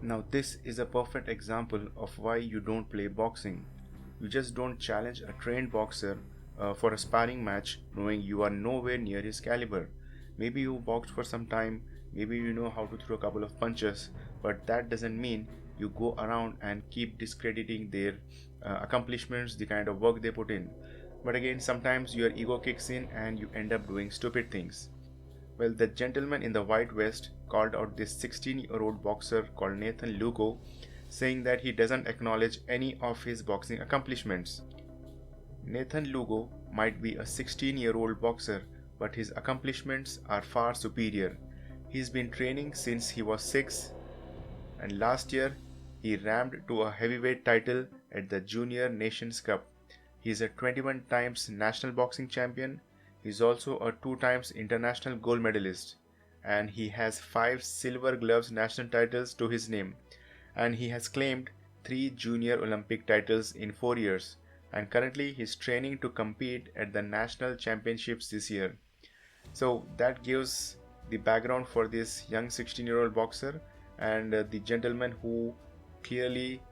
Now this is a perfect example of why you don't play boxing. You just don't challenge a trained boxer for a sparring match knowing you are nowhere near his caliber. Maybe you boxed for some time, maybe you know how to throw a couple of punches, but that doesn't mean you go around and keep discrediting their accomplishments, the kind of work they put in. But again, sometimes your ego kicks in and you end up doing stupid things. Well, the gentleman in the white vest called out this 16-year-old boxer called Nathan Lugo, saying that he doesn't acknowledge any of his boxing accomplishments. Nathan Lugo might be a 16-year-old boxer, but his accomplishments are far superior. He's been training since he was 6, and last year he rammed to a heavyweight title at the Junior Nations Cup. He's a 21 times national boxing champion. He's also a 2 times international gold medalist, and he has 5 silver gloves national titles to his name, and he has claimed 3 junior Olympic titles in 4 years, and currently he's training to compete at the national championships this year. So that gives the background for this young 16-year-old boxer and the gentleman who clearly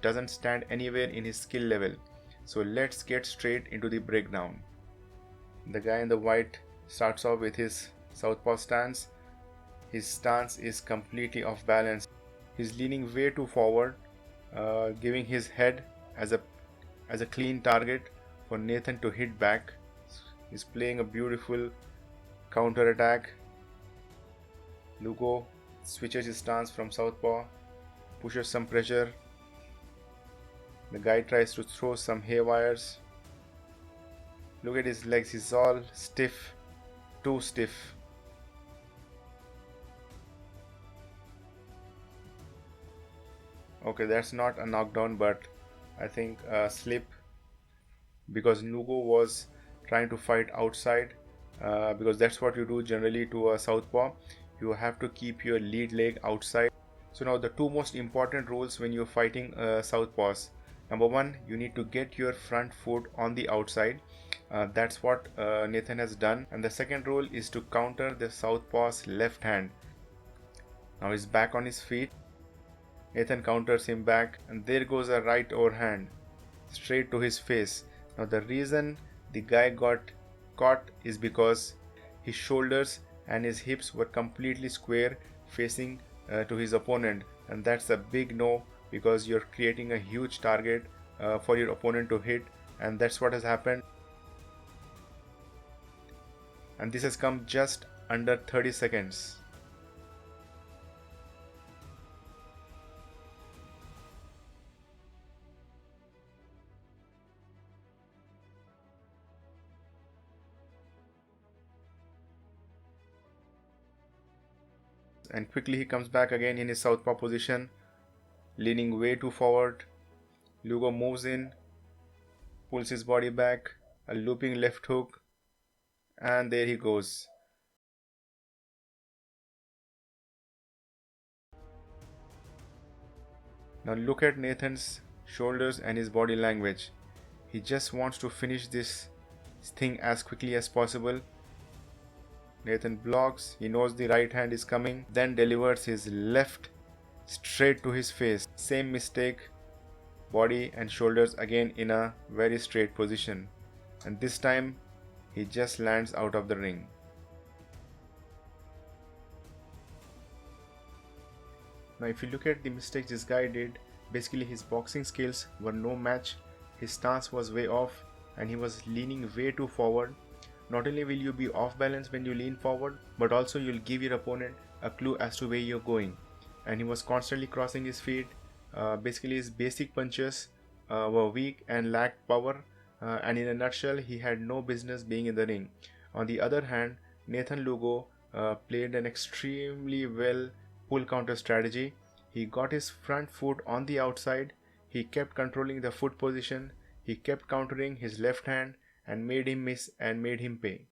doesn't stand anywhere in his skill level. So let's get straight into the breakdown. The guy in the white starts off with his southpaw stance. His stance is completely off balance. He's leaning way too forward, giving his head as a clean target for Nathan to hit back. He's playing a beautiful counter attack. Lugo switches his stance from southpaw, pushes some pressure. The guy tries to throw some haywires. Look at his legs, he's all stiff, too stiff. Okay, that's not a knockdown, but I think a slip, because Lugo was trying to fight outside, because that's what you do generally to a southpaw. You have to keep your lead leg outside. So now the 2 most important rules when you're fighting southpaws. Number 1, you need to get your front foot on the outside. That's what Nathan has done. And the second rule is to counter the southpaw's left hand. Now he's back on his feet. Nathan counters him back, and there goes a right overhand straight to his face. Now the reason the guy got caught is because his shoulders and his hips were completely square facing to his opponent, and that's a big no, because you're creating a huge target for your opponent to hit, and that's what has happened. And this has come just under 30 seconds. And quickly he comes back again in his southpaw position, leaning way too forward. Lugo moves in, pulls his body back, a looping left hook, and there he goes. Now look at Nathan's shoulders and his body language. He just wants to finish this thing as quickly as possible. Nathan blocks, he knows the right hand is coming, then delivers his left straight to his face. Same mistake, body and shoulders again in a very straight position. And this time, he just lands out of the ring. Now if you look at the mistakes this guy did, basically his boxing skills were no match, his stance was way off, and he was leaning way too forward. Not only will you be off balance when you lean forward, but also you'll give your opponent a clue as to where you're going. And he was constantly crossing his feet. Basically his basic punches were weak and lacked power, and in a nutshell he had no business being in the ring. On the other hand, Nathan Lugo played an extremely well pull counter strategy. He got his front foot on the outside, he kept controlling the foot position, he kept countering his left hand, and made him miss and made him pay.